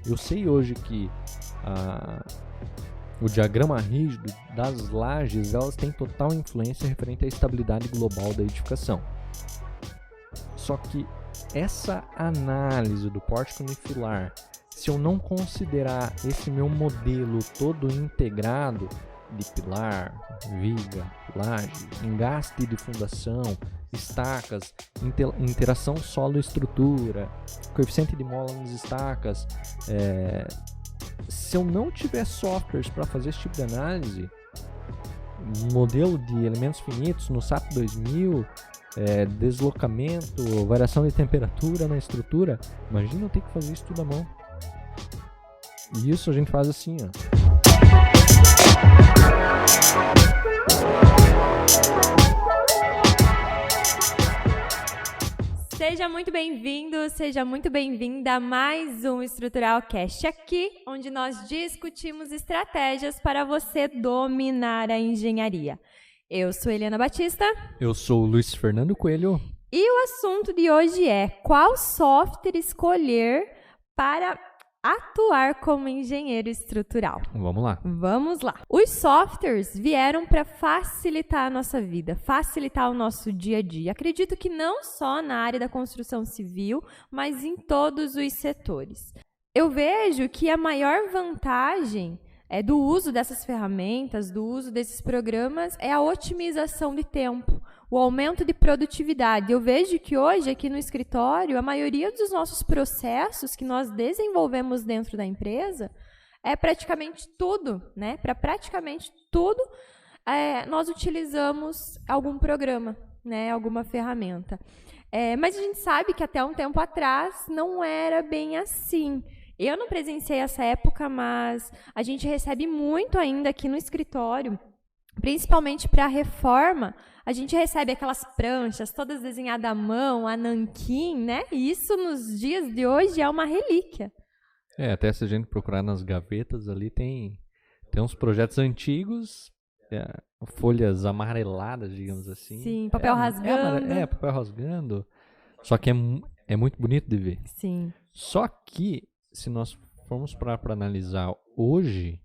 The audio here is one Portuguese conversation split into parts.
Eu sei hoje que o diagrama rígido das lajes, elas têm total influência referente à estabilidade global da edificação. Só que essa análise do pórtico unifilar, se eu não considerar esse meu modelo todo integrado de pilar, viga, laje, engaste de fundação, estacas, interação solo-estrutura, coeficiente de mola nas estacas, se eu não tiver softwares para fazer esse tipo de análise, modelo de elementos finitos no SAP 2000, deslocamento, variação de temperatura na estrutura, imagina eu ter que fazer isso tudo à mão. E isso a gente faz assim, ó. Seja muito bem-vindo, seja muito bem-vinda a mais um Estrutural Cast aqui, onde nós discutimos estratégias para você dominar a engenharia. Eu sou Eliana Batista. Eu sou o Luiz Fernando Coelho. E o assunto de hoje é qual software escolher para atuar como engenheiro estrutural. Vamos lá. Vamos lá. Os softwares vieram para facilitar a nossa vida, facilitar o nosso dia a dia. Acredito que não só na área da construção civil, mas em todos os setores. Eu vejo que a maior vantagem do uso dessas ferramentas, do uso desses programas, é a otimização de tempo, o aumento de produtividade. Eu vejo que hoje, aqui no escritório, a maioria dos nossos processos que nós desenvolvemos dentro da empresa é praticamente tudo, né? Para praticamente tudo, nós utilizamos algum programa, né? Alguma ferramenta. Mas a gente sabe que até um tempo atrás não era bem assim. Eu não presenciei essa época, mas a gente recebe muito ainda aqui no escritório, principalmente para a reforma. A gente recebe aquelas pranchas todas desenhadas à mão, a nanquim, né? E isso nos dias de hoje é uma relíquia. Até se a gente procurar nas gavetas ali, tem uns projetos antigos, folhas amareladas, digamos assim. Sim, papel rasgando. Papel rasgando. Só que é muito bonito de ver. Sim. Só que, se nós formos para analisar hoje,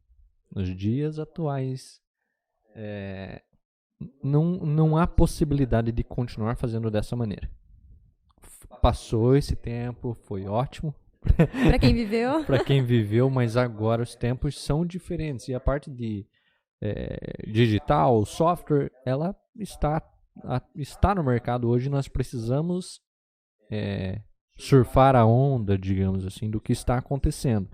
nos dias atuais, não há possibilidade de continuar fazendo dessa maneira. Passou esse tempo, foi ótimo. Para quem viveu. Para quem viveu, mas agora os tempos são diferentes. E a parte de digital, software, ela está no mercado hoje. Nós precisamos surfar a onda, digamos assim, do que está acontecendo.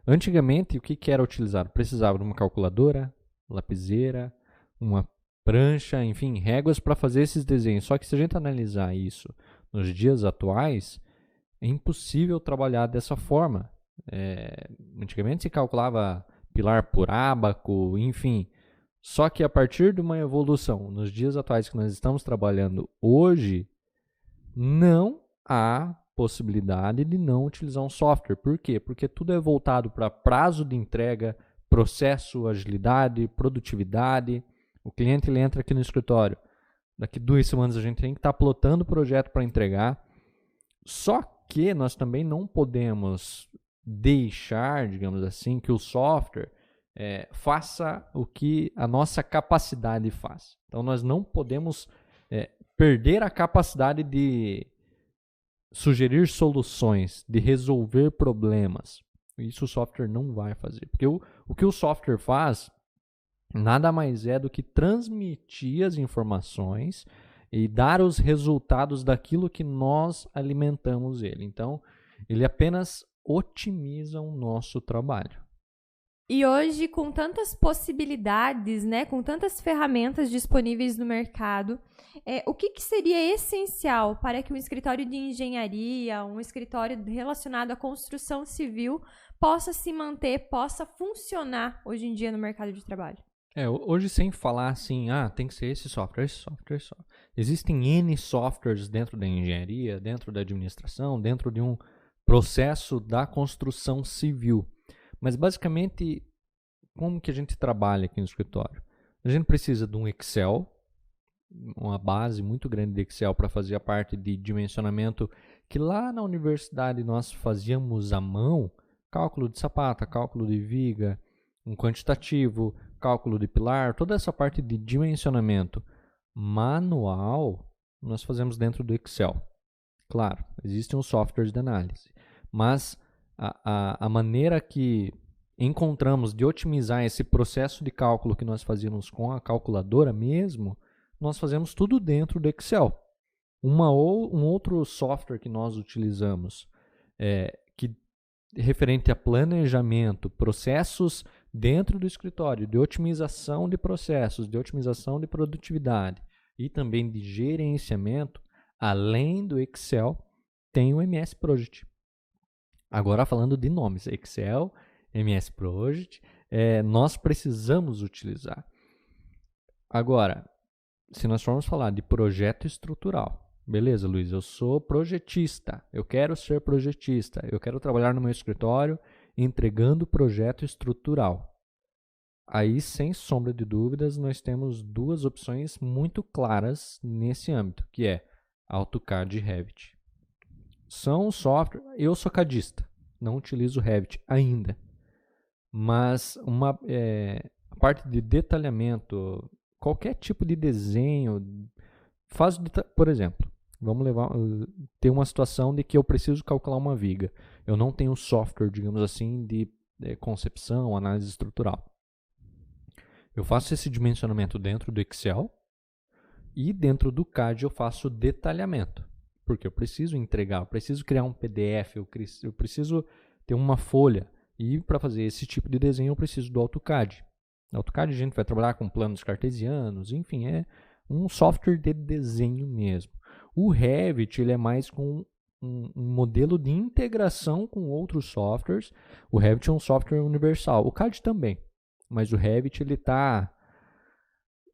Antigamente, o que era utilizado? Precisava de uma calculadora, lapiseira, uma prancha, enfim, réguas para fazer esses desenhos. Só que se a gente analisar isso nos dias atuais, é impossível trabalhar dessa forma. Antigamente se calculava pilar por ábaco, enfim. Só que a partir de uma evolução, nos dias atuais que nós estamos trabalhando hoje, não há possibilidade de não utilizar um software. Por quê? Porque tudo é voltado para prazo de entrega, processo, agilidade, produtividade. O cliente ele entra aqui no escritório, daqui 2 semanas a gente tem que estar plotando o projeto para entregar. Só que nós também não podemos deixar, digamos assim, que o software faça o que a nossa capacidade faz. Então nós não podemos perder a capacidade de sugerir soluções, de resolver problemas. Isso o software não vai fazer. Porque o que o software faz nada mais é do que transmitir as informações e dar os resultados daquilo que nós alimentamos ele. Então, ele apenas otimiza o nosso trabalho. E hoje, com tantas possibilidades, né, com tantas ferramentas disponíveis no mercado, o que seria essencial para que um escritório de engenharia, um escritório relacionado à construção civil, possa se manter, possa funcionar hoje em dia no mercado de trabalho? Hoje, sem falar assim, tem que ser esse software, esse software, esse software. Existem N softwares dentro da engenharia, dentro da administração, dentro de um processo da construção civil. Mas, basicamente, como que a gente trabalha aqui no escritório? A gente precisa de um Excel, uma base muito grande de Excel para fazer a parte de dimensionamento que lá na universidade nós fazíamos à mão. cálculo de sapata, cálculo de viga, um quantitativo, cálculo de pilar, toda essa parte de dimensionamento manual, nós fazemos dentro do Excel. Claro, existem os softwares de análise, mas a maneira que encontramos de otimizar esse processo de cálculo que nós fazíamos com a calculadora mesmo, nós fazemos tudo dentro do Excel. Um outro software que nós utilizamos, que referente a planejamento, processos dentro do escritório, de otimização de processos, de otimização de produtividade e também de gerenciamento, além do Excel, tem o MS Project. Agora falando de nomes, Excel, MS Project, nós precisamos utilizar. Agora, se nós formos falar de projeto estrutural, beleza, Luiz, eu sou projetista, eu quero ser projetista, eu quero trabalhar no meu escritório entregando projeto estrutural. Aí, sem sombra de dúvidas, nós temos duas opções muito claras nesse âmbito, que é AutoCAD e Revit. São software, eu sou cadista, não utilizo Revit ainda, mas a parte de detalhamento, qualquer tipo de desenho, por exemplo, vamos ter uma situação de que eu preciso calcular uma viga. Eu não tenho software, digamos assim, de concepção, análise estrutural. Eu faço esse dimensionamento dentro do Excel e dentro do CAD eu faço detalhamento. Porque eu preciso entregar, eu preciso criar um PDF, eu preciso ter uma folha. E para fazer esse tipo de desenho eu preciso do AutoCAD. No AutoCAD a gente vai trabalhar com planos cartesianos, enfim, é um software de desenho mesmo. O Revit ele é mais com um modelo de integração com outros softwares. O Revit é um software universal, o CAD também, mas o Revit ele está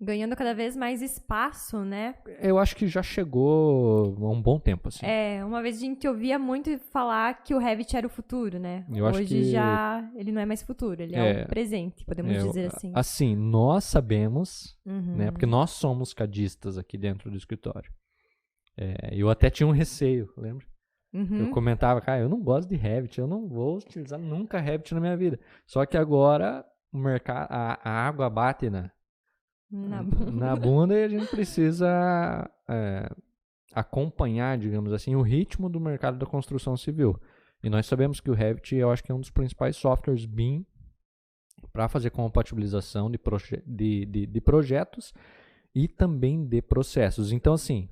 ganhando cada vez mais espaço, né? Eu acho que já chegou há um bom tempo, assim. Uma vez a gente ouvia muito falar que o Revit era o futuro, né? Hoje já ele não é mais futuro, ele é o presente, podemos dizer assim. Assim, nós sabemos, né? Porque nós somos cadistas aqui dentro do escritório. Eu até tinha um receio, lembra? Eu comentava, cara, eu não gosto de Revit, eu não vou utilizar nunca Revit na minha vida. Só que agora o mercado, a água bate na bunda e a gente precisa acompanhar, digamos assim, o ritmo do mercado da construção civil. E nós sabemos que o Revit, eu acho que é um dos principais softwares BIM para fazer compatibilização de projetos e também de processos. Então, assim,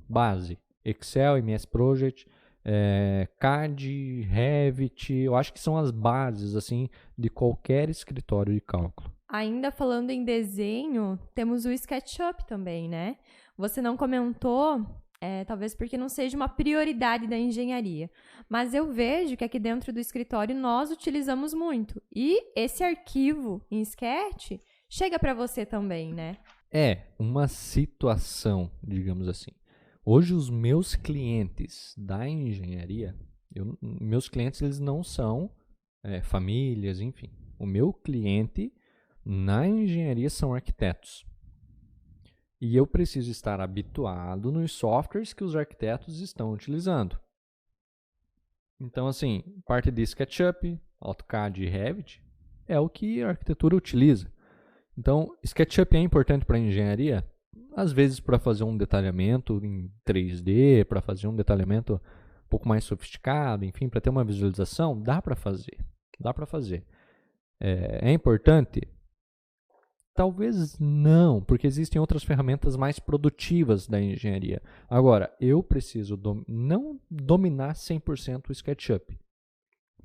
base, Excel, MS Project, CAD, Revit, eu acho que são as bases assim de qualquer escritório de cálculo. Ainda falando em desenho, temos o SketchUp também, né? Você não comentou, talvez porque não seja uma prioridade da engenharia, mas eu vejo que aqui dentro do escritório nós utilizamos muito. E esse arquivo em Sketch chega para você também, né? É uma situação, digamos assim. Hoje os meus clientes da engenharia, meus clientes eles não são famílias, enfim. O meu cliente na engenharia são arquitetos. E eu preciso estar habituado nos softwares que os arquitetos estão utilizando. Então, assim, parte de SketchUp, AutoCAD e Revit é o que a arquitetura utiliza. Então, SketchUp é importante para a engenharia? Às vezes para fazer um detalhamento em 3D, para fazer um detalhamento um pouco mais sofisticado, enfim, para ter uma visualização, dá para fazer. Dá para fazer. É importante? Talvez não, porque existem outras ferramentas mais produtivas da engenharia. Agora, eu preciso não dominar 100% o SketchUp,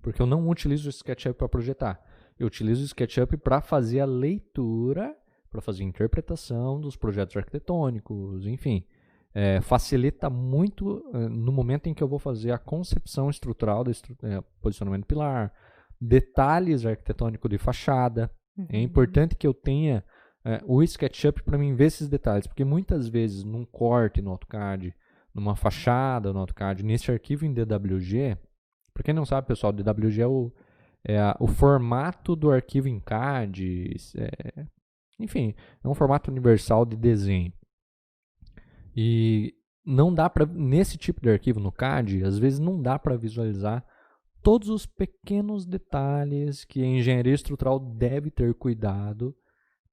porque eu não utilizo o SketchUp para projetar. Eu utilizo o SketchUp para fazer a leitura, para fazer a interpretação dos projetos arquitetônicos, enfim. Facilita muito no momento em que eu vou fazer a concepção estrutural do posicionamento pilar, detalhes arquitetônicos de fachada. É importante que eu tenha o SketchUp para mim ver esses detalhes, porque muitas vezes num corte no AutoCAD, numa fachada no AutoCAD, nesse arquivo em DWG, para quem não sabe, pessoal, DWG é o formato do arquivo em CAD, enfim, é um formato universal de desenho. E não dá para, nesse tipo de arquivo no CAD, às vezes não dá para visualizar todos os pequenos detalhes que a engenharia estrutural deve ter cuidado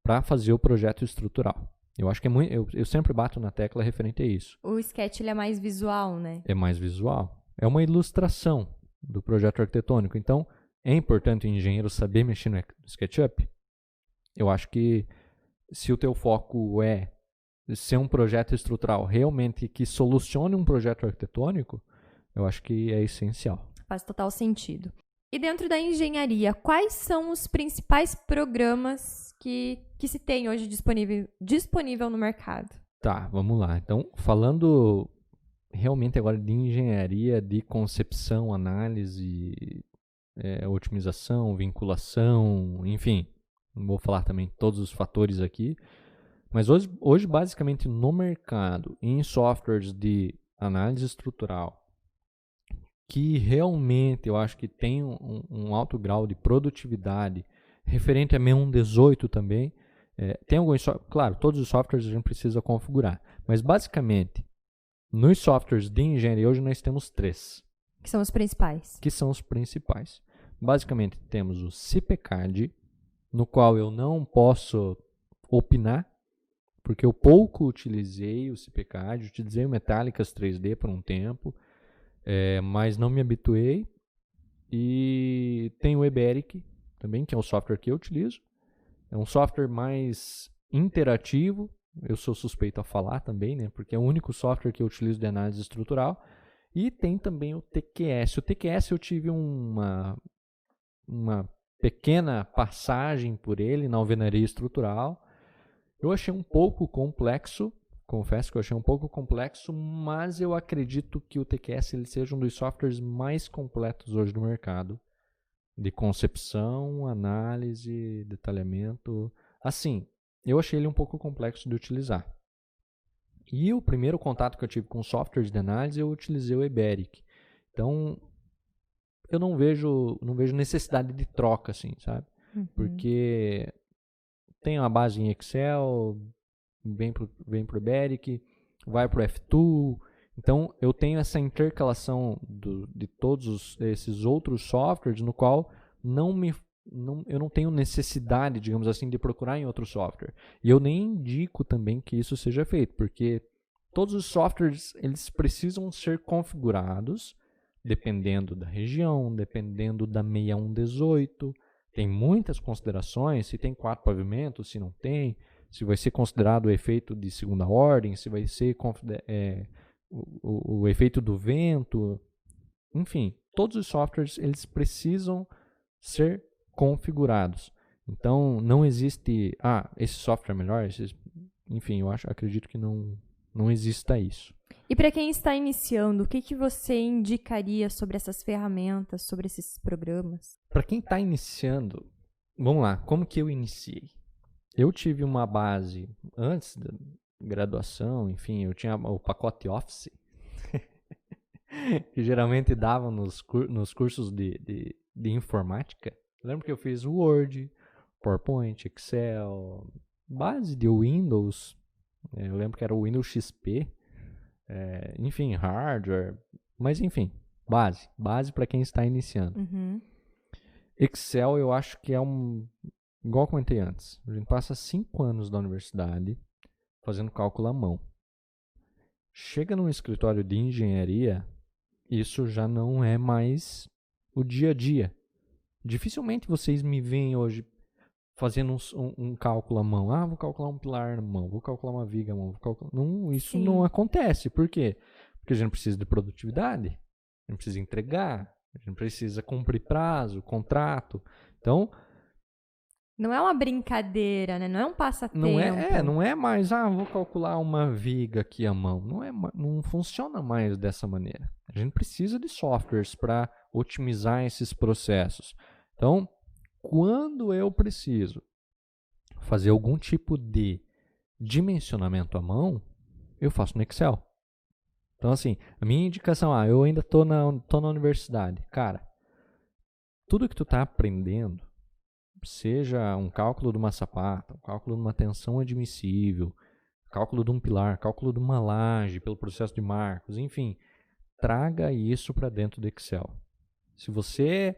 para fazer o projeto estrutural. Eu acho que é muito, eu sempre bato na tecla referente a isso. O sketch ele é mais visual, né? É mais visual. É uma ilustração do projeto arquitetônico. Então, é importante o engenheiro saber mexer no SketchUp? Eu acho que se o teu foco é ser um projeto estrutural realmente que solucione um projeto arquitetônico, eu acho que é essencial. Faz total sentido. E dentro da engenharia, quais são os principais programas que se tem hoje disponível no mercado? Tá, vamos lá. Então, falando realmente agora de engenharia, de concepção, análise, otimização, vinculação, enfim, não vou falar também todos os fatores aqui, mas hoje basicamente no mercado, em softwares de análise estrutural, que realmente eu acho que tem um alto grau de produtividade, referente a 6118 também, tem alguns, claro, todos os softwares a gente precisa configurar, mas basicamente, nos softwares de engenharia hoje nós temos 3. Que são os principais. Que são os principais. Basicamente temos o CPCAD, no qual eu não posso opinar, porque eu pouco utilizei o CPCAD, utilizei o Metallicas 3D por um tempo, mas não me habituei. E tem o Eberic também, que é um software que eu utilizo. É um software mais interativo, eu sou suspeito a falar também, né, porque é o único software que eu utilizo de análise estrutural. E tem também o TQS. O TQS eu tive uma pequena passagem por ele na alvenaria estrutural. Eu achei um pouco complexo, confesso que eu achei um pouco complexo, mas eu acredito que o TQS ele seja um dos softwares mais completos hoje no mercado, de concepção, análise, detalhamento. Assim, eu achei ele um pouco complexo de utilizar. E o primeiro contato que eu tive com softwares de análise, eu utilizei o Eberic. Então, eu não vejo necessidade de troca, assim, sabe? Uhum. Porque tem uma base em Excel, vem pro Eberic, vai pro F2. Então, eu tenho essa intercalação de todos esses outros softwares, no qual eu não tenho necessidade, digamos assim, de procurar em outro software. E eu nem indico também que isso seja feito, porque todos os softwares eles precisam ser configurados dependendo da região, dependendo da 6118. Tem muitas considerações, se tem 4 pavimentos, se não tem, se vai ser considerado o efeito de segunda ordem, se vai ser o efeito do vento. Enfim, todos os softwares eles precisam ser configurados. Então, não existe, esse software é melhor, enfim, acredito que não exista isso. E para quem está iniciando, o que você indicaria sobre essas ferramentas, sobre esses programas? Para quem está iniciando, vamos lá, como que eu iniciei? Eu tive uma base antes da graduação, enfim, eu tinha o pacote Office, que geralmente dava nos cursos de informática. Eu lembro que eu fiz Word, PowerPoint, Excel, base de Windows. Eu lembro que era o Windows XP. Enfim, hardware. Mas enfim, base para quem está iniciando. Uhum. Excel eu acho que é igual eu comentei antes. A gente passa 5 anos da universidade fazendo cálculo à mão. Chega num escritório de engenharia, isso já não é mais o dia a dia. Dificilmente vocês me veem hoje fazendo um cálculo à mão. Vou calcular um pilar à mão, vou calcular uma viga à mão. Isso Sim. não acontece. Por quê? Porque a gente precisa de produtividade, a gente precisa entregar, a gente precisa cumprir prazo, contrato. Então, não é uma brincadeira, né? Não é um passatempo. Não é mais, vou calcular uma viga aqui à mão. Não funciona mais dessa maneira. A gente precisa de softwares para otimizar esses processos. Então, quando eu preciso fazer algum tipo de dimensionamento à mão, eu faço no Excel. Então, assim, a minha indicação, eu ainda tô na universidade. Cara, tudo que tu tá aprendendo, seja um cálculo de uma sapata, um cálculo de uma tensão admissível, cálculo de um pilar, cálculo de uma laje pelo processo de Marcos, enfim, traga isso para dentro do Excel. Se você,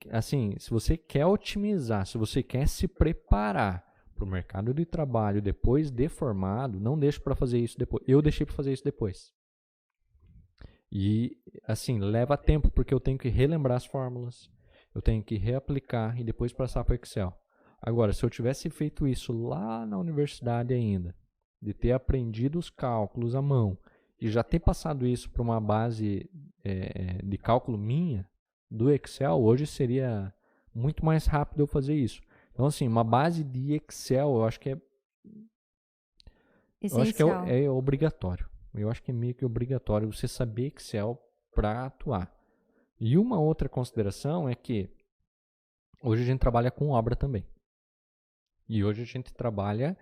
assim, se você quer otimizar, se você quer se preparar para o mercado de trabalho depois de formado, não deixe para fazer isso depois. Eu deixei para fazer isso depois. E, assim, leva tempo, porque eu tenho que relembrar as fórmulas, eu tenho que reaplicar e depois passar para o Excel. Agora, se eu tivesse feito isso lá na universidade ainda, de ter aprendido os cálculos à mão e já ter passado isso para uma base de cálculo minha, do Excel, hoje seria muito mais rápido eu fazer isso. Então, assim, uma base de Excel, eu acho que é obrigatório. Eu acho que é meio que obrigatório você saber Excel para atuar. E uma outra consideração é que hoje a gente trabalha com obra também. E hoje a gente trabalha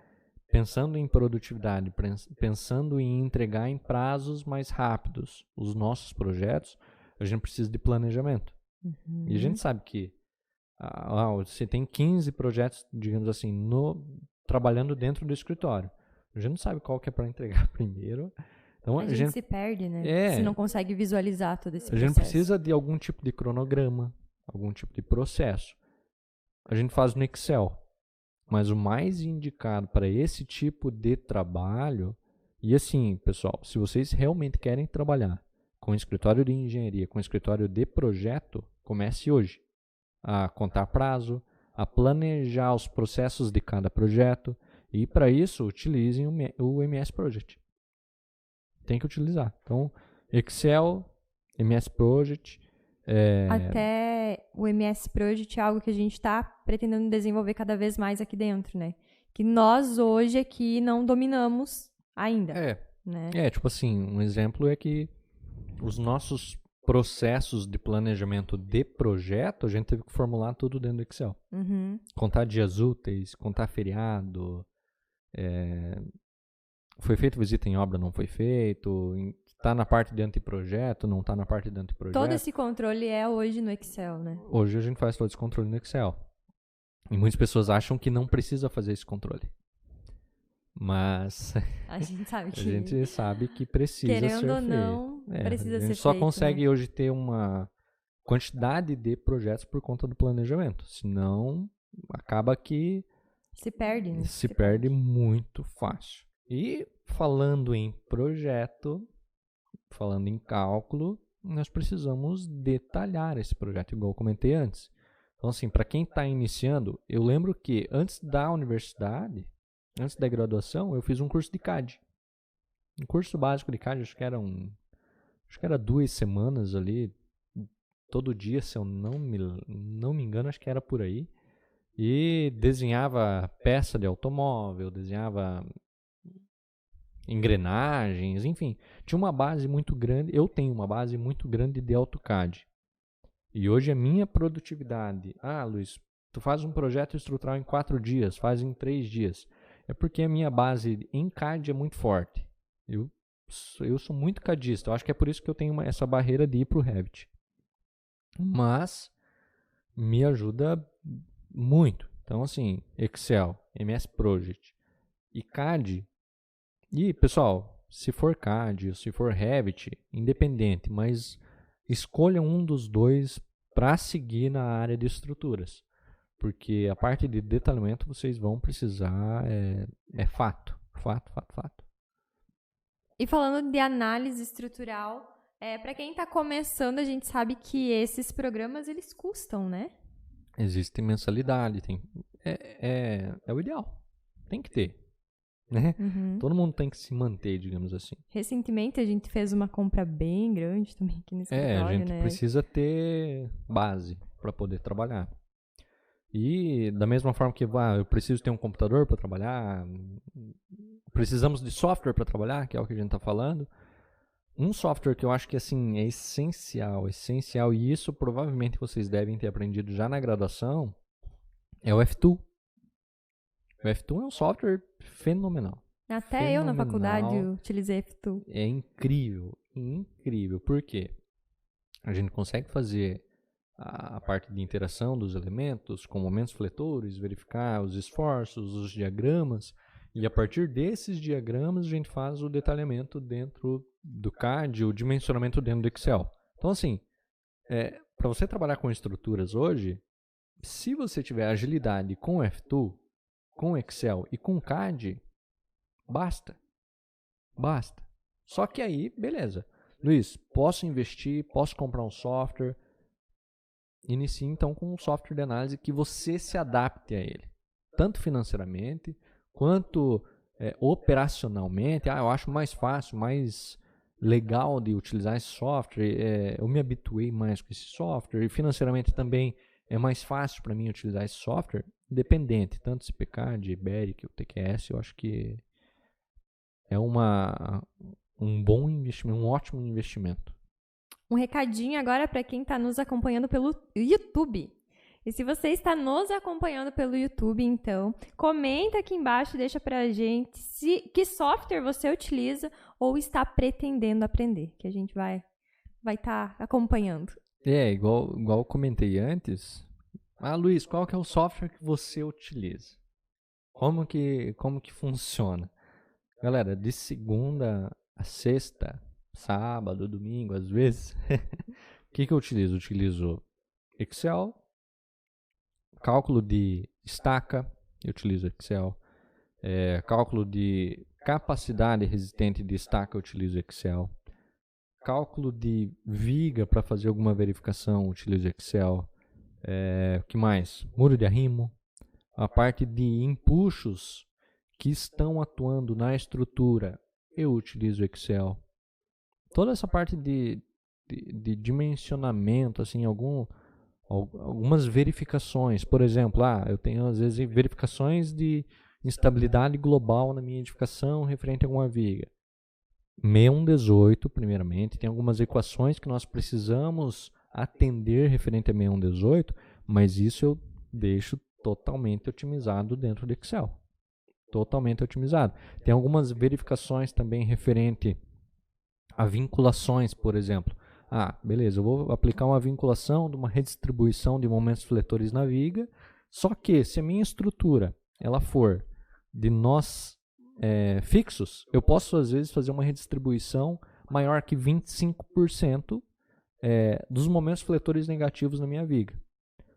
pensando em produtividade, pensando em entregar em prazos mais rápidos os nossos projetos. A gente precisa de planejamento. Uhum. E a gente sabe que você tem 15 projetos, digamos assim, trabalhando dentro do escritório. A gente não sabe qual que é para entregar primeiro. Então, a gente se perde, né? Se não consegue visualizar todo esse processo. A gente precisa de algum tipo de cronograma, algum tipo de processo. A gente faz no Excel. Mas o mais indicado para esse tipo de trabalho... E assim, pessoal, se vocês realmente querem trabalhar com escritório de engenharia, com escritório de projeto, comece hoje a contar prazo, a planejar os processos de cada projeto. E para isso, utilizem o MS Project. Tem que utilizar. Então, Excel, MS Project. Até o MS Project é algo que a gente está pretendendo desenvolver cada vez mais aqui dentro, né? Que nós hoje aqui não dominamos ainda. Né? Tipo assim, um exemplo é que os nossos processos de planejamento de projeto, a gente teve que formular tudo dentro do Excel. Uhum. Contar dias úteis, contar feriado, foi feito visita em obra, não foi feito, está na parte de anteprojeto, não está na parte de anteprojeto. Todo esse controle é hoje no Excel, né? Hoje a gente faz todo esse controle no Excel. E muitas pessoas acham que não precisa fazer esse controle. Mas a gente sabe que, precisa ser feito. Querendo ou não, precisa ser feito. A gente só consegue hoje ter uma quantidade de projetos por conta do planejamento. Senão, acaba que se perde, né? Se perde muito fácil. E falando em projeto, falando em cálculo, nós precisamos detalhar esse projeto, igual eu comentei antes. Então, assim, para quem está iniciando, eu lembro que antes da universidade, antes da graduação, eu fiz um curso de CAD. Um curso básico de CAD, acho que era 2 semanas ali, todo dia, se eu não me engano, acho que era por aí. E desenhava peça de automóvel, desenhava engrenagens, enfim. Tinha uma base muito grande, eu tenho uma base muito grande de AutoCAD. E hoje a minha produtividade... Luiz, tu faz um projeto estrutural em 4 dias, faz em 3 dias. É porque a minha base em CAD é muito forte. Eu sou muito cadista, eu acho que é por isso que eu tenho essa barreira de ir para o Revit. Mas me ajuda muito. Então, assim, Excel, MS Project e CAD. E, pessoal, se for CAD ou se for Revit, independente, mas escolha um dos dois para seguir na área de estruturas. Porque a parte de detalhamento vocês vão precisar, é fato. E falando de análise estrutural, para quem está começando, a gente sabe que esses programas, eles custam, né? Existe mensalidade, é o ideal, tem que ter, né? Uhum. Todo mundo tem que se manter, digamos assim. Recentemente a gente fez uma compra bem grande também aqui no escritório, a gente precisa ter base para poder trabalhar. E da mesma forma que eu preciso ter um computador para trabalhar, precisamos de software para trabalhar, que é o que a gente está falando. Um software que eu acho que assim, é essencial, e isso provavelmente vocês devem ter aprendido já na graduação, é o F2. O F2 é um software fenomenal. Até eu na faculdade utilizei F2. É incrível. Por quê? A gente consegue fazer a parte de interação dos elementos com momentos fletores, verificar os esforços, os diagramas, e a partir desses diagramas a gente faz o detalhamento dentro do CAD, o dimensionamento dentro do Excel. Então, assim, para você trabalhar com estruturas hoje, se você tiver agilidade com F2, com Excel e com CAD, basta. Basta. Só que aí, beleza. Luiz, posso investir, posso comprar um software. Inicie então com um software de análise que você se adapte a ele. Tanto financeiramente, quanto operacionalmente. Eu acho mais fácil, mais legal de utilizar esse software. Eu me habituei mais com esse software. E financeiramente também é mais fácil para mim utilizar esse software. Independente, tanto CPK, de Iberic, o TQS, eu acho que é um bom investimento, um ótimo investimento. Um recadinho agora para quem está nos acompanhando pelo YouTube. E se você está nos acompanhando pelo YouTube, então, comenta aqui embaixo e deixa para a gente que software você utiliza ou está pretendendo aprender, que a gente vai estar acompanhando. Igual eu comentei antes. Luiz, qual que é o software que você utiliza? Como que funciona? Galera, de segunda a sexta, sábado, domingo, às vezes, o que eu utilizo? Eu utilizo Excel, cálculo de estaca, eu utilizo Excel, cálculo de capacidade resistente de estaca, eu utilizo Excel, cálculo de viga para fazer alguma verificação, eu utilizo Excel, que mais? Muro de arrimo, a parte de empuxos que estão atuando na estrutura, eu utilizo Excel. Toda essa parte de dimensionamento, assim, algumas verificações. Por exemplo, eu tenho às vezes verificações de instabilidade global na minha edificação referente a alguma viga. 6118, primeiramente, tem algumas equações que nós precisamos atender referente a 6118, mas isso eu deixo totalmente otimizado dentro do Excel. Totalmente otimizado. Tem algumas verificações também referente a vinculações, por exemplo. Beleza, eu vou aplicar uma vinculação de uma redistribuição de momentos fletores na viga, só que se a minha estrutura ela for de nós fixos, eu posso às vezes fazer uma redistribuição maior que 25% dos momentos fletores negativos na minha viga.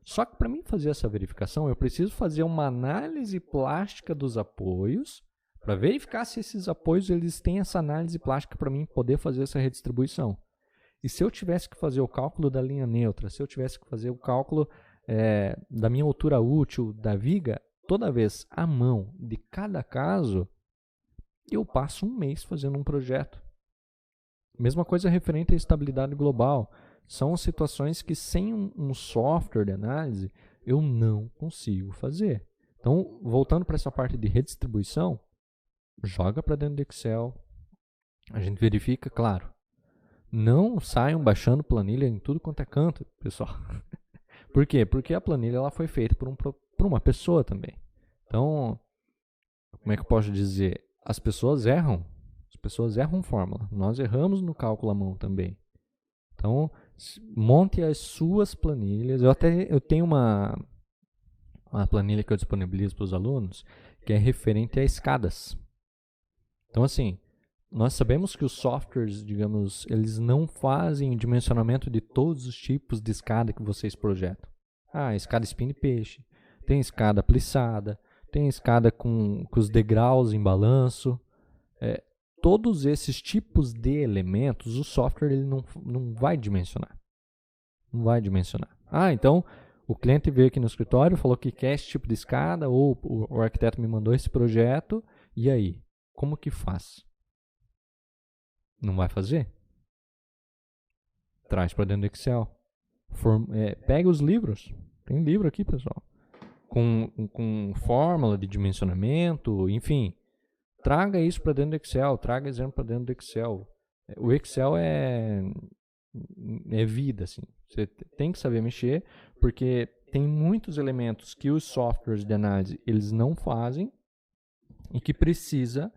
Só que para mim fazer essa verificação, eu preciso fazer uma análise plástica dos apoios para verificar se esses apoios eles têm essa análise plástica para mim poder fazer essa redistribuição. E se eu tivesse que fazer o cálculo da linha neutra, se eu tivesse que fazer o cálculo da minha altura útil da viga, toda vez à mão de cada caso, eu passo um mês fazendo um projeto. Mesma coisa referente à estabilidade global. São situações que sem um software de análise eu não consigo fazer. Então, voltando para essa parte de redistribuição, joga para dentro do Excel. A gente verifica, claro. Não saiam baixando planilha em tudo quanto é canto, pessoal. Por quê? Porque a planilha ela foi feita por uma pessoa também. Então, como é que eu posso dizer? As pessoas erram. As pessoas erram fórmula. Nós erramos no cálculo à mão também. Então, monte as suas planilhas. Eu tenho uma planilha que eu disponibilizo para os alunos que é referente a escadas. Então, assim, nós sabemos que os softwares, digamos, eles não fazem o dimensionamento de todos os tipos de escada que vocês projetam. Escada espinho de peixe, tem escada plissada, tem escada com os degraus em balanço. Todos esses tipos de elementos, o software ele não vai dimensionar. Não vai dimensionar. Então, o cliente veio aqui no escritório, falou que quer esse tipo de escada, ou o arquiteto me mandou esse projeto, e aí? Como que faz? Não vai fazer? Traz para dentro do Excel. Pega os livros. Tem livro aqui, pessoal. Com fórmula de dimensionamento, enfim. Traga isso para dentro do Excel. Traga exemplo para dentro do Excel. O Excel é vida, assim. Você tem que saber mexer, porque tem muitos elementos que os softwares de análise eles não fazem e que precisa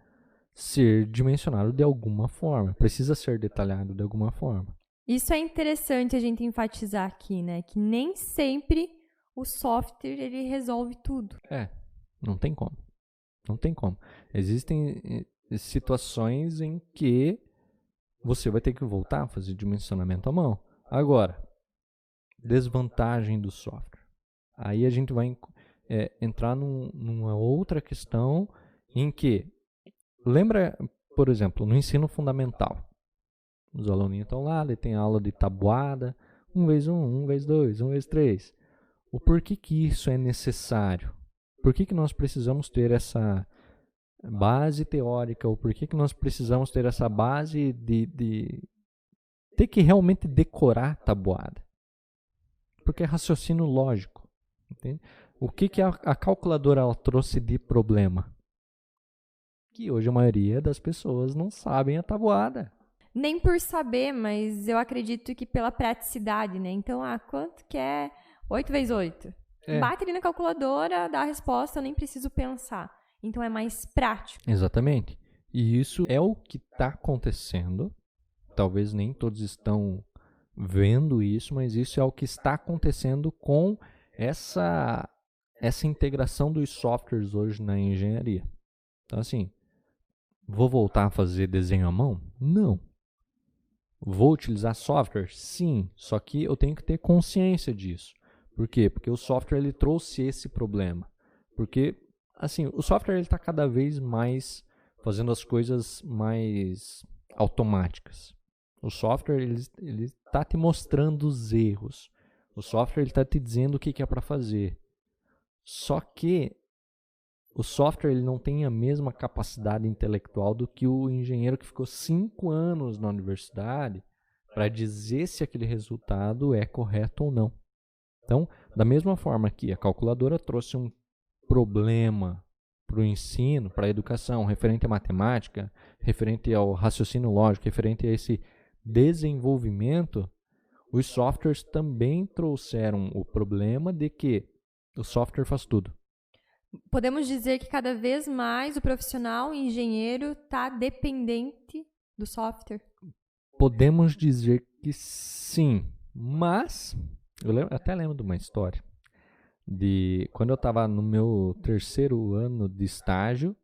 ser dimensionado de alguma forma, precisa ser detalhado de alguma forma. Isso é interessante a gente enfatizar aqui, né? Que nem sempre o software ele resolve tudo. Não tem como. Não tem como. Existem situações em que você vai ter que voltar a fazer dimensionamento à mão. Agora, desvantagem do software? Aí a gente vai entrar numa outra questão em que, lembra, por exemplo, no ensino fundamental, os aluninhos estão lá, ele tem aula de tabuada, 1 vezes 1, 1 vezes 2, 1 vezes 3. O porquê que isso é necessário? Por que nós precisamos ter essa base teórica? Ou por que nós precisamos ter essa base de ter que realmente decorar tabuada? Porque é raciocínio lógico. Entende? O que a calculadora ela trouxe de problema? Que hoje a maioria das pessoas não sabem a tabuada. Nem por saber, mas eu acredito que pela praticidade, né? Então, quanto que é 8 vezes 8? Bate ali na calculadora, dá a resposta, eu nem preciso pensar. Então, é mais prático. Exatamente. E isso é o que está acontecendo. Talvez nem todos estão vendo isso, mas isso é o que está acontecendo com essa integração dos softwares hoje na engenharia. Então, assim, vou voltar a fazer desenho à mão? Não. Vou utilizar software? Sim, só que eu tenho que ter consciência disso. Por quê? Porque o software ele trouxe esse problema. Porque, assim, o software está cada vez mais fazendo as coisas mais automáticas. O software ele está te mostrando os erros. O software está te dizendo o que é para fazer. Só que o software ele não tem a mesma capacidade intelectual do que o engenheiro que ficou 5 anos na universidade para dizer se aquele resultado é correto ou não. Então, da mesma forma que a calculadora trouxe um problema para o ensino, para a educação, referente à matemática, referente ao raciocínio lógico, referente a esse desenvolvimento, os softwares também trouxeram o problema de que o software faz tudo. Podemos dizer que cada vez mais o profissional engenheiro está dependente do software? Podemos dizer que sim, mas eu até lembro de uma história de quando eu estava no meu 3º ano de estágio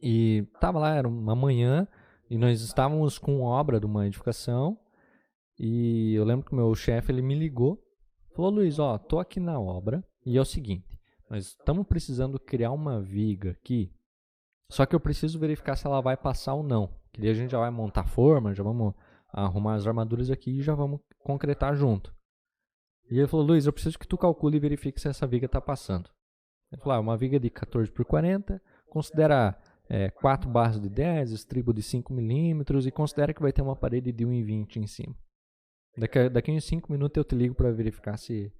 e estava lá, era uma manhã e nós estávamos com obra de uma edificação e eu lembro que o meu chefe ele me ligou, falou: Luiz, tô aqui na obra e é o seguinte, nós estamos precisando criar uma viga aqui, só que eu preciso verificar se ela vai passar ou não. Que daí a gente já vai montar a forma, já vamos arrumar as armaduras aqui e já vamos concretar junto. E ele falou: Luiz, eu preciso que tu calcule e verifique se essa viga está passando. Ele falou: uma viga de 14 por 40, considera 4 barras de 10, estribo de 5 milímetros e considera que vai ter uma parede de 1,20 em cima. Daqui uns 5 minutos eu te ligo para verificar se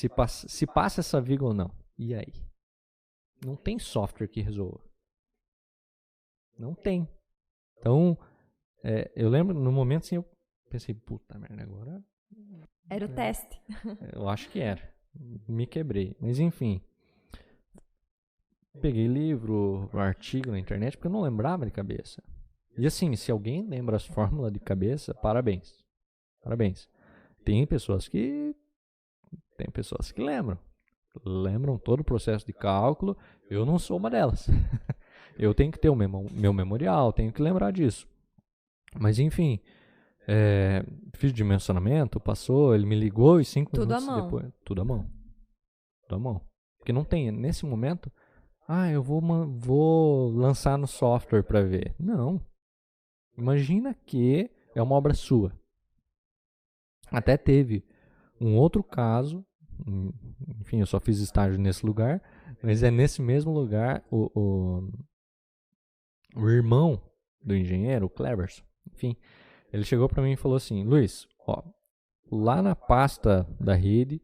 passa essa viga ou não. E aí? Não tem software que resolva. Não tem. Então, eu lembro, no momento assim, eu pensei, puta merda, agora... Era o teste. Eu acho que era. Me quebrei. Mas enfim. Peguei livro, artigo na internet, porque eu não lembrava de cabeça. E assim, se alguém lembra as fórmulas de cabeça, parabéns. Parabéns. Tem pessoas que lembram. Lembram todo o processo de cálculo. Eu não sou uma delas. Eu tenho que ter o meu memorial, tenho que lembrar disso. Mas enfim, fiz dimensionamento, passou, ele me ligou e 5 minutos depois. Tudo à mão. Tudo à mão. Porque não tem, nesse momento, eu vou lançar no software para ver. Não. Imagina que é uma obra sua. Até teve um outro caso, enfim, eu só fiz estágio nesse lugar, mas é nesse mesmo lugar o irmão do engenheiro, o Cleverson, enfim, ele chegou para mim e falou assim: Luiz, lá na pasta da rede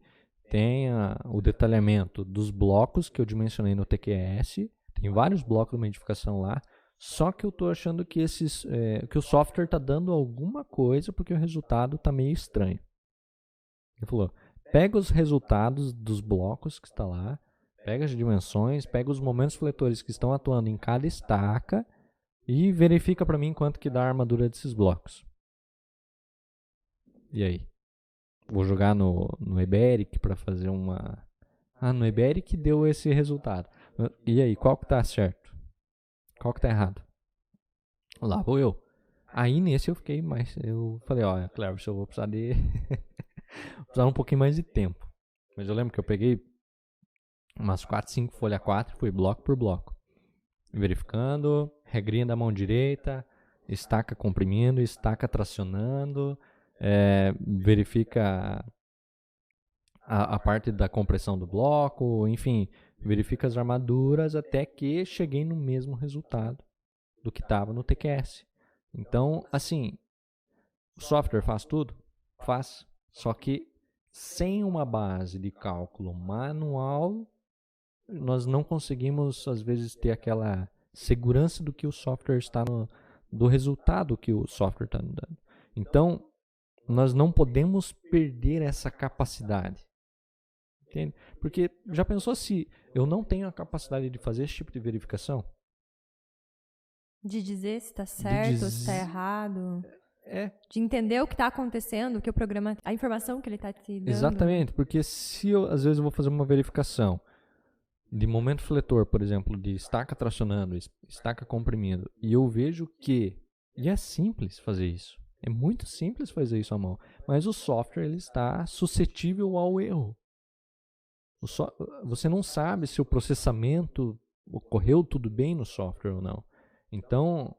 tem o detalhamento dos blocos que eu dimensionei no TQS, tem vários blocos de uma edificação lá, só que eu estou achando que que o software está dando alguma coisa porque o resultado está meio estranho. Ele falou: pega os resultados dos blocos que está lá, pega as dimensões, pega os momentos fletores que estão atuando em cada estaca e verifica para mim quanto que dá a armadura desses blocos. E aí? Vou jogar no Eberic para fazer uma... no Eberic deu esse resultado. E aí, qual que tá certo? Qual que tá errado? Lá vou eu. Aí nesse eu fiquei mais... Eu falei, Cleverson, eu vou precisar de... Precisava um pouquinho mais de tempo. Mas eu lembro que eu peguei umas 4, 5 folha 4, fui bloco por bloco. Verificando, regrinha da mão direita, estaca comprimindo, estaca tracionando, verifica a parte da compressão do bloco, enfim, verifica as armaduras até que cheguei no mesmo resultado do que estava no TQS. Então, assim, o software faz tudo? Faz. Só que sem uma base de cálculo manual, nós não conseguimos, às vezes, ter aquela segurança do que o software está do resultado que o software está dando. Então, nós não podemos perder essa capacidade. Entende? Porque já pensou se eu não tenho a capacidade de fazer esse tipo de verificação? De dizer se está certo ou se está errado. De entender o que está acontecendo, que o programa, a informação que ele está te dando. Exatamente, porque se eu, às vezes eu vou fazer uma verificação de momento fletor, por exemplo, de estaca tracionando, estaca comprimindo, e eu vejo que, e é simples fazer isso, é muito simples fazer isso à mão, mas o software ele está suscetível ao erro. Você não sabe se o processamento ocorreu tudo bem no software ou não. Então,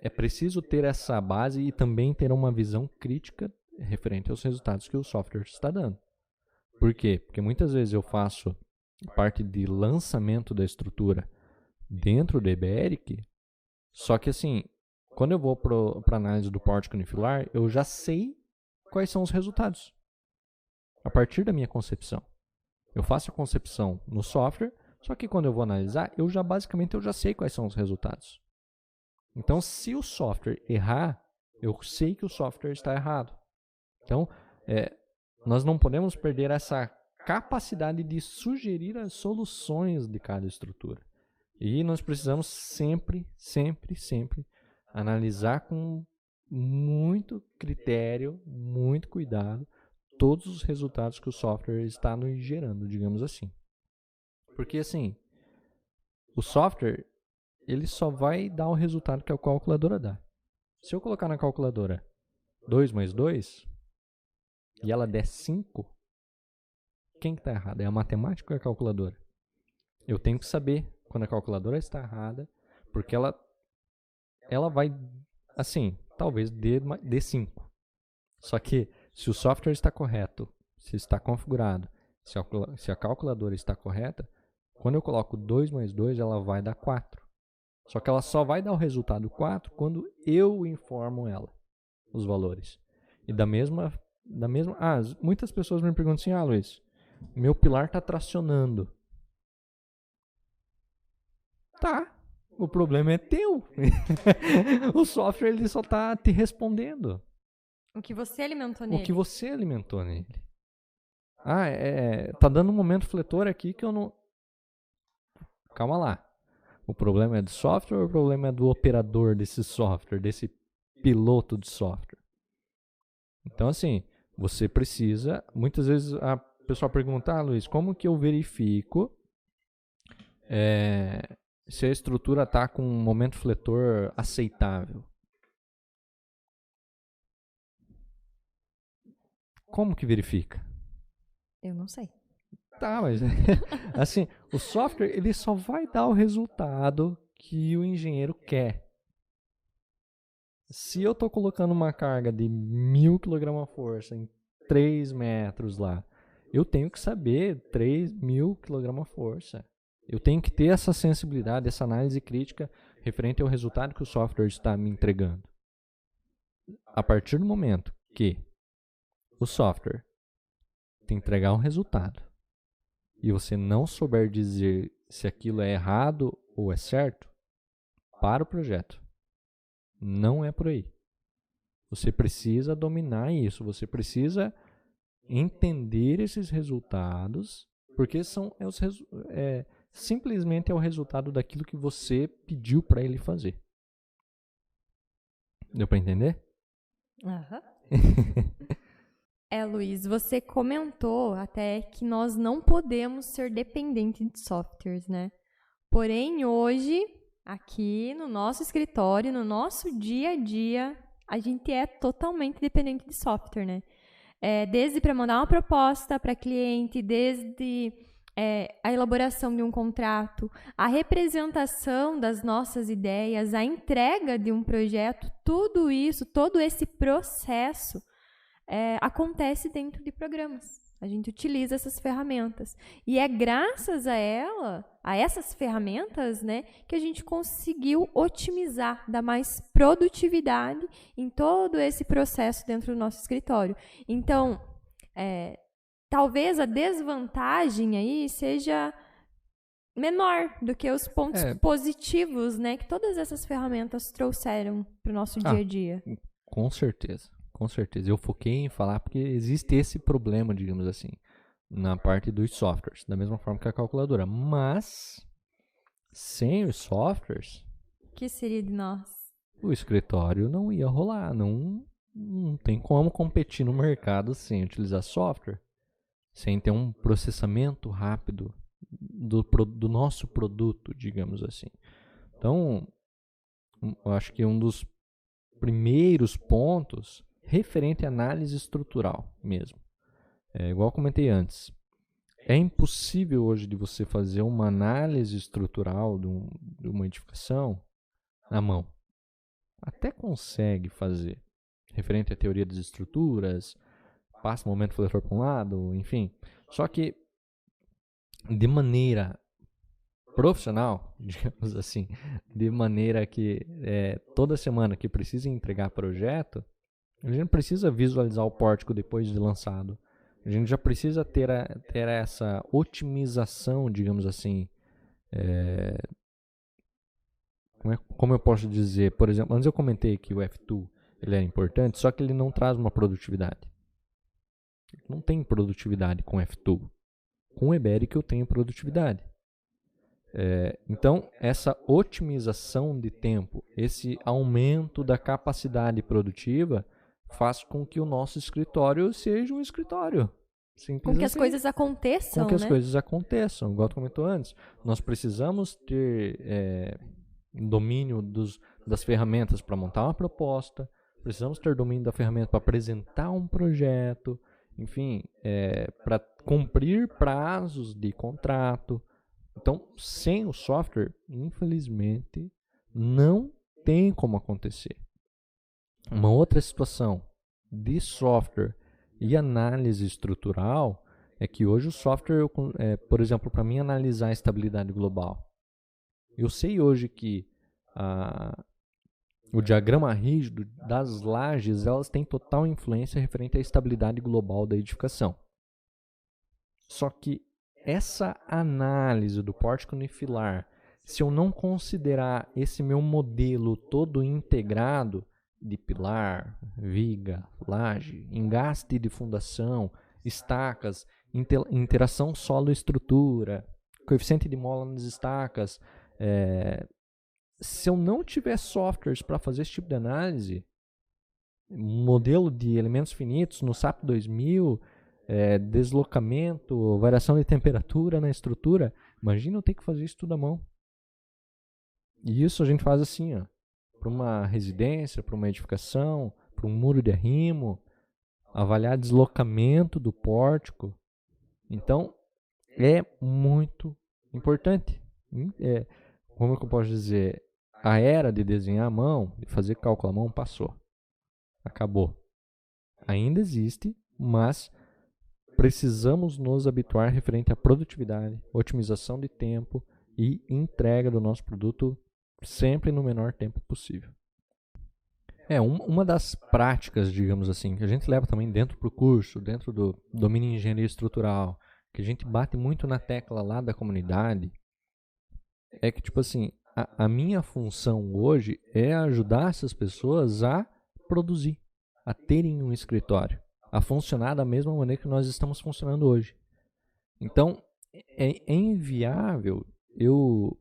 é preciso ter essa base e também ter uma visão crítica referente aos resultados que o software está dando. Por quê? Porque muitas vezes eu faço parte de lançamento da estrutura dentro do EBERIC, só que assim, quando eu vou para a análise do pórtico unifilar, eu já sei quais são os resultados. A partir da minha concepção. Eu faço a concepção no software, só que quando eu vou analisar, eu já sei quais são os resultados. Então, se o software errar, eu sei que o software está errado. Então, nós não podemos perder essa capacidade de sugerir as soluções de cada estrutura. E nós precisamos sempre analisar com muito critério, muito cuidado, todos os resultados que o software está nos gerando, digamos assim. Porque assim, o software ele só vai dar o resultado que a calculadora dá. Se eu colocar na calculadora 2 mais 2 e ela der 5, quem que está errado? É a matemática ou é a calculadora? Eu tenho que saber quando a calculadora está errada, porque ela vai, assim, talvez dê 5. Só que se o software está correto, se está configurado, se a calculadora está correta, quando eu coloco 2 mais 2, ela vai dar 4. Só que ela só vai dar o resultado 4 quando eu informo ela os valores. E da mesma muitas pessoas me perguntam assim, Luiz, meu pilar está tracionando. Tá, o problema é teu. O software ele só está te respondendo. O que você alimentou nele. O que você alimentou nele. Tá dando um momento fletor aqui que eu não... Calma lá. O problema é do software ou o problema é do operador desse software, desse piloto de software? Então, assim, você precisa... Muitas vezes a pessoa pergunta, Luiz, como que eu verifico se a estrutura está com um momento fletor aceitável? Como que verifica? Eu não sei. Tá, mas assim, o software ele só vai dar o resultado que o engenheiro quer. Se eu estou colocando uma carga de 1000 kg/força em 3 metros lá, eu tenho que saber 3.000 kg/força. Eu tenho que ter essa sensibilidade, essa análise crítica referente ao resultado que o software está me entregando. A partir do momento que o software te entregar um resultado e você não souber dizer se aquilo é errado ou é certo, para o projeto. Não é por aí. Você precisa dominar isso, você precisa entender esses resultados, porque simplesmente é o resultado daquilo que você pediu para ele fazer. Deu para entender? Aham. Luiz, você comentou até que nós não podemos ser dependentes de softwares, né? Porém, hoje, aqui no nosso escritório, no nosso dia a dia, a gente é totalmente dependente de software, né? desde para mandar uma proposta para cliente, desde a elaboração de um contrato, a representação das nossas ideias, a entrega de um projeto, tudo isso, todo esse processo acontece dentro de programas. A gente utiliza essas ferramentas. E é graças a essas ferramentas, né, que a gente conseguiu otimizar, dar mais produtividade em todo esse processo dentro do nosso escritório. Então, talvez a desvantagem aí seja menor do que os pontos positivos, né, que todas essas ferramentas trouxeram para o nosso dia a dia. Com certeza. Com certeza. Eu foquei em falar porque existe esse problema, digamos assim, na parte dos softwares, da mesma forma que a calculadora. Mas, sem os softwares... O que seria de nós? O escritório não ia rolar. Não tem como competir no mercado sem utilizar software. Sem ter um processamento rápido do nosso produto, digamos assim. Então, eu acho que um dos primeiros pontos... referente à análise estrutural mesmo. Igual eu comentei antes, é impossível hoje de você fazer uma análise estrutural de uma edificação na mão. Até consegue fazer, referente à teoria das estruturas, passa o momento fletor para um lado, enfim. Só que, de maneira profissional, digamos assim, de maneira que toda semana que precisa entregar projeto, a gente precisa visualizar o pórtico depois de lançado. A gente já precisa ter essa otimização, digamos assim. Como eu posso dizer? Por exemplo, antes eu comentei que o F2 ele é importante, só que ele não traz uma produtividade. Não tem produtividade com F2. Com o Eberic eu tenho produtividade. Então, essa otimização de tempo, esse aumento da capacidade produtiva, faz com que o nosso escritório seja um escritório. Simples com que assim. As coisas aconteçam, Com que né? as coisas aconteçam. Igual tu comentou antes, nós precisamos ter domínio das ferramentas para montar uma proposta, precisamos ter domínio da ferramenta para apresentar um projeto, enfim, para cumprir prazos de contrato. Então, sem o software, infelizmente, não tem como acontecer. Uma outra situação de software e análise estrutural é que hoje o software, por exemplo, para mim analisar a estabilidade global, eu sei hoje que o diagrama rígido das lajes, elas têm total influência referente à estabilidade global da edificação. Só que essa análise do pórtico unifilar, se eu não considerar esse meu modelo todo integrado, de pilar, viga, laje, engaste de fundação, estacas, interação solo-estrutura, coeficiente de mola nas estacas. Se eu não tiver softwares para fazer esse tipo de análise, modelo de elementos finitos no SAP 2000, deslocamento, variação de temperatura na estrutura, imagina eu ter que fazer isso tudo à mão. E isso a gente faz assim, ó. Para uma residência, para uma edificação, para um muro de arrimo, avaliar deslocamento do pórtico. Então, é muito importante. Como que eu posso dizer? A era de desenhar à mão, de fazer cálculo à mão, passou. Acabou. Ainda existe, mas precisamos nos habituar referente à produtividade, otimização de tempo e entrega do nosso produto sempre no menor tempo possível. Uma das práticas, digamos assim, que a gente leva também dentro do curso, dentro do domínio de engenharia estrutural, que a gente bate muito na tecla lá da comunidade, é que, tipo assim, a minha função hoje é ajudar essas pessoas a produzir, a terem um escritório, a funcionar da mesma maneira que nós estamos funcionando hoje. Então, é inviável eu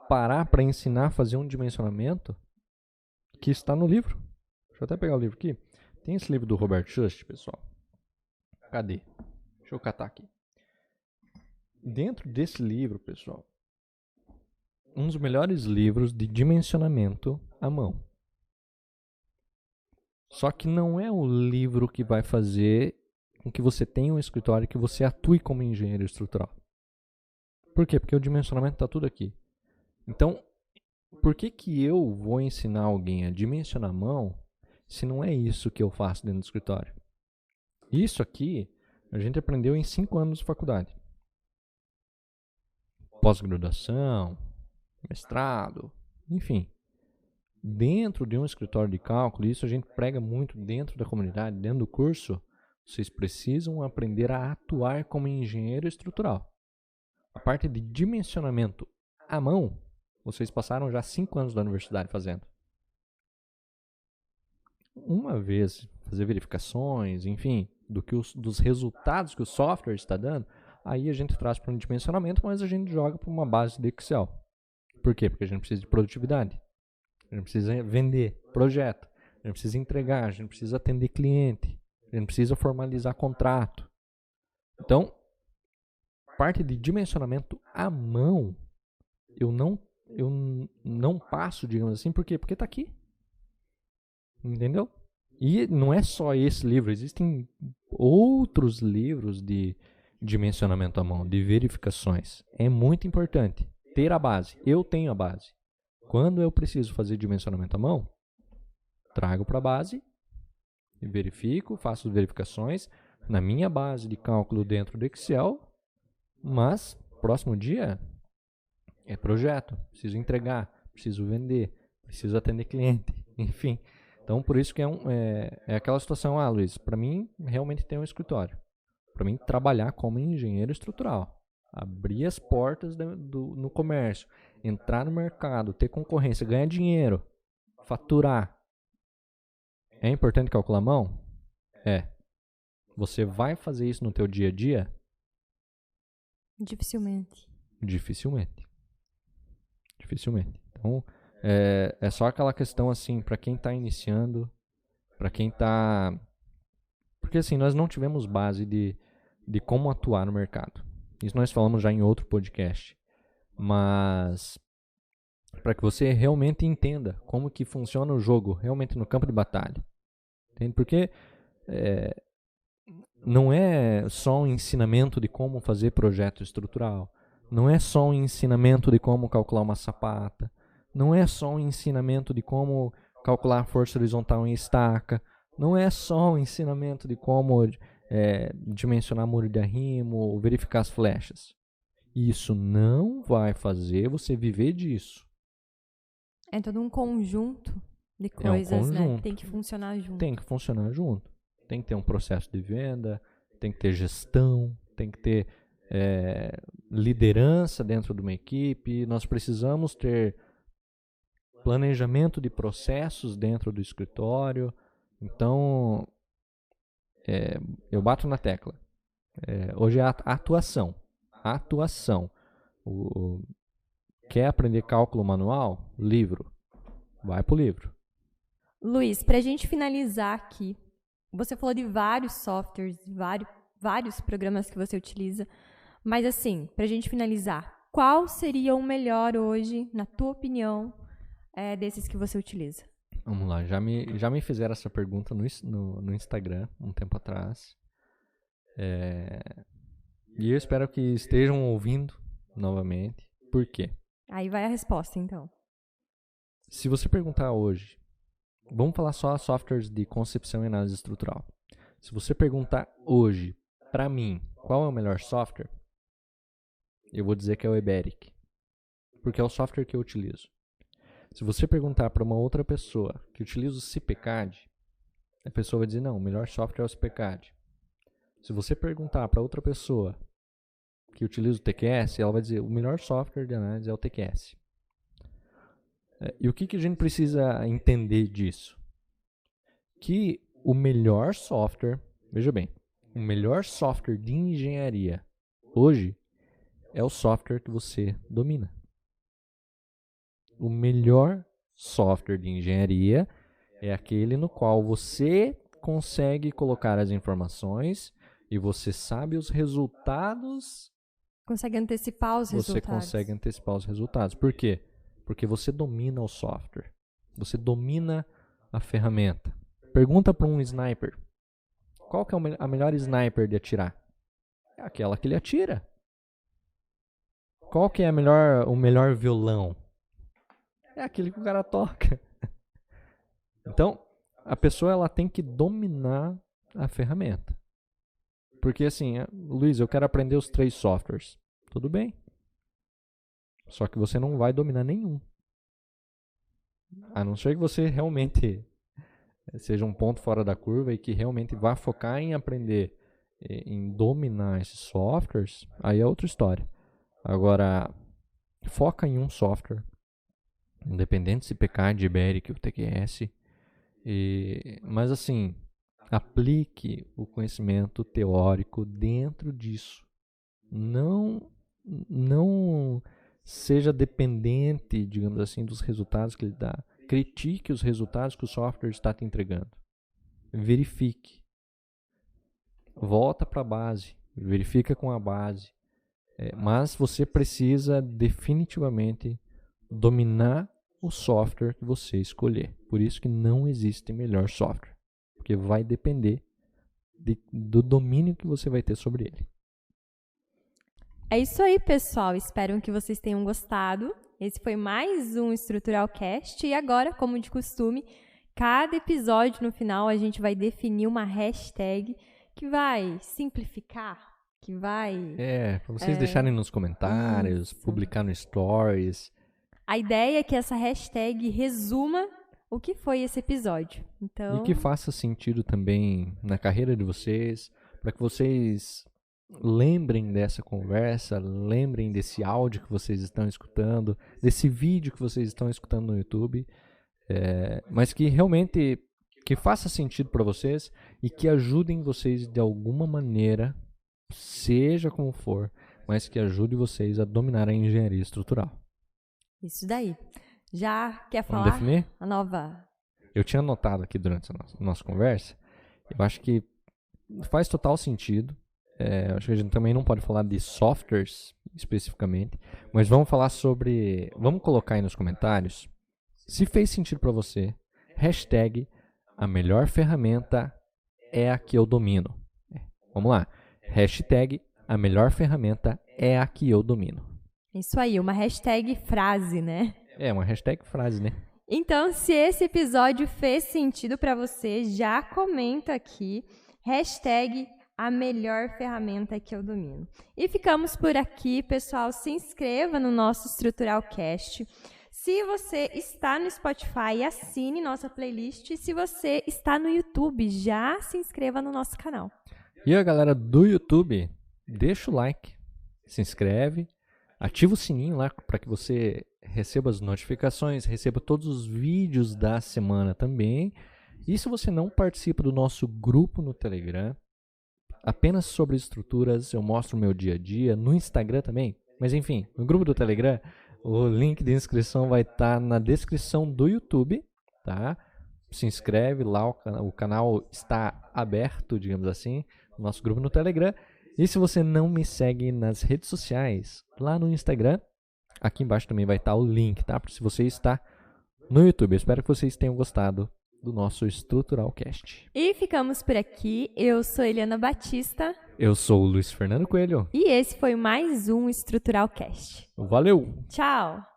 parar para ensinar a fazer um dimensionamento que está no livro. Deixa eu até pegar o livro aqui. Tem esse livro do Robert Just, pessoal. Cadê? Deixa eu catar aqui. Dentro desse livro, pessoal, um dos melhores livros de dimensionamento à mão. Só que não é o livro que vai fazer com que você tenha um escritório, que você atue como engenheiro estrutural. Por quê? Porque o dimensionamento está tudo aqui. Então, por que eu vou ensinar alguém a dimensionar a mão se não é isso que eu faço dentro do escritório? Isso aqui a gente aprendeu em 5 anos de faculdade. Pós-graduação, mestrado, enfim. Dentro de um escritório de cálculo, isso a gente prega muito dentro da comunidade, dentro do curso, vocês precisam aprender a atuar como engenheiro estrutural. A parte de dimensionamento à mão, vocês passaram já 5 anos da universidade fazendo. Uma vez, fazer verificações, enfim, dos resultados que o software está dando, aí a gente traz para um dimensionamento, mas a gente joga para uma base de Excel. Por quê? Porque a gente precisa de produtividade. A gente precisa vender projeto. A gente precisa entregar. A gente precisa atender cliente. A gente precisa formalizar contrato. Então, parte de dimensionamento à mão, eu não passo, digamos assim, por quê? Porque está aqui. Entendeu? E não é só esse livro, existem outros livros de dimensionamento à mão, de verificações. É muito importante ter a base. Eu tenho a base. Quando eu preciso fazer dimensionamento à mão, trago para a base, verifico, faço verificações na minha base de cálculo dentro do Excel, mas próximo dia é projeto, preciso entregar, preciso vender, preciso atender cliente, enfim. Então, por isso que é aquela situação, Luiz, para mim, realmente ter um escritório. Para mim, trabalhar como engenheiro estrutural. Abrir as portas no comércio, entrar no mercado, ter concorrência, ganhar dinheiro, faturar. É importante calcular a mão? É. Você vai fazer isso no teu dia a dia? Dificilmente. Dificilmente. Então, é só aquela questão assim, para quem está iniciando, para quem está... Porque assim, nós não tivemos base de como atuar no mercado. Isso nós falamos já em outro podcast. Mas para que você realmente entenda como que funciona o jogo realmente no campo de batalha. Entende? Porque não é só um ensinamento de como fazer projeto estrutural. Não é só um ensinamento de como calcular uma sapata. Não é só um ensinamento de como calcular a força horizontal em estaca. Não é só um ensinamento de como dimensionar muro de arrimo, verificar as flechas. Isso não vai fazer você viver disso. É todo um conjunto de coisas, né? Tem que funcionar junto. Tem que funcionar junto. Tem que ter um processo de venda, tem que ter gestão, tem que ter liderança dentro de uma equipe. Nós precisamos ter planejamento de processos dentro do escritório. Então, eu bato na tecla. Hoje é a atuação. Quer aprender cálculo manual? Livro. Vai pro livro. Luiz, para a gente finalizar aqui, você falou de vários softwares, vários programas que você utiliza, mas assim, para a gente finalizar, qual seria o melhor hoje, na tua opinião, desses que você utiliza? Vamos lá, já me fizeram essa pergunta no Instagram, um tempo atrás. E eu espero que estejam ouvindo novamente. Por quê? Aí vai a resposta, então. Se você perguntar hoje, vamos falar só softwares de concepção e análise estrutural. Se você perguntar hoje, para mim, qual é o melhor software, eu vou dizer que é o Eberic, porque é o software que eu utilizo. Se você perguntar para uma outra pessoa que utiliza o CPCAD, a pessoa vai dizer, não, o melhor software é o CPCAD. Se você perguntar para outra pessoa que utiliza o TQS, ela vai dizer, o melhor software de análise é o TQS. E o que a gente precisa entender disso? Que o melhor software, veja bem, o melhor software de engenharia hoje é o software que você domina. O melhor software de engenharia é aquele no qual você consegue colocar as informações e você sabe os resultados. Consegue antecipar os resultados. Você consegue antecipar os resultados. Por quê? Porque você domina o software. Você domina a ferramenta. Pergunta para um sniper Qual que é a melhor sniper de atirar? É aquela que ele atira. Qual que é o melhor violão? É aquele que o cara toca. Então, a pessoa ela tem que dominar a ferramenta. Porque assim, Luiz, eu quero aprender os 3 softwares. Tudo bem. Só que você não vai dominar nenhum. A não ser que você realmente seja um ponto fora da curva e que realmente vá focar em aprender, em dominar esses softwares, aí é outra história. Agora, foca em um software, independente se PCAD, Iberic ou TQS, mas assim, aplique o conhecimento teórico dentro disso. Não seja dependente, digamos assim, dos resultados que ele dá. Critique os resultados que o software está te entregando. Verifique. Volta para a base. Verifica com a base. Mas você precisa definitivamente dominar o software que você escolher. Por isso que não existe melhor software. Porque vai depender do domínio que você vai ter sobre ele. É isso aí, pessoal. Espero que vocês tenham gostado. Esse foi mais um Estrutural Cast. E agora, como de costume, cada episódio no final a gente vai definir uma hashtag que vai simplificar, que vai... para vocês deixarem nos comentários, publicar no Stories. A ideia é que essa hashtag resuma o que foi esse episódio. Então... E que faça sentido também na carreira de vocês, para que vocês lembrem dessa conversa, lembrem desse áudio que vocês estão escutando, desse vídeo que vocês estão escutando no YouTube, mas que realmente que faça sentido para vocês e que ajudem vocês de alguma maneira, seja como for, mas que ajude vocês a dominar a engenharia estrutural. Isso daí. Já quer falar? Vamos definir? A nova... Eu tinha notado aqui durante a nossa conversa, eu acho que faz total sentido. Acho que a gente também não pode falar de softwares especificamente, mas vamos falar sobre... Vamos colocar aí nos comentários, se fez sentido para você, hashtag a melhor ferramenta é a que eu domino. Vamos lá, hashtag a melhor ferramenta é a que eu domino. Isso aí, uma hashtag frase, né? Uma hashtag frase, né? Então, se esse episódio fez sentido para você, já comenta aqui, hashtag a melhor ferramenta que eu domino. E ficamos por aqui, pessoal. Se inscreva no nosso Estrutural Cast. Se você está no Spotify, assine nossa playlist. E se você está no YouTube, já se inscreva no nosso canal. E a galera do YouTube, deixa o like, se inscreve, ativa o sininho lá para que você receba as notificações, receba todos os vídeos da semana também. E se você não participa do nosso grupo no Telegram, apenas sobre estruturas, eu mostro o meu dia a dia, no Instagram também. Mas enfim, no grupo do Telegram, o link de inscrição vai estar na descrição do YouTube, tá? Se inscreve lá, o canal está aberto, digamos assim, no nosso grupo no Telegram. E se você não me segue nas redes sociais, lá no Instagram, aqui embaixo também vai estar o link, tá? Se você está no YouTube. Eu espero que vocês tenham gostado do nosso Estrutural Cast. E ficamos por aqui. Eu sou Eliana Batista. Eu sou o Luiz Fernando Coelho. E esse foi mais um Estrutural Cast. Valeu! Tchau!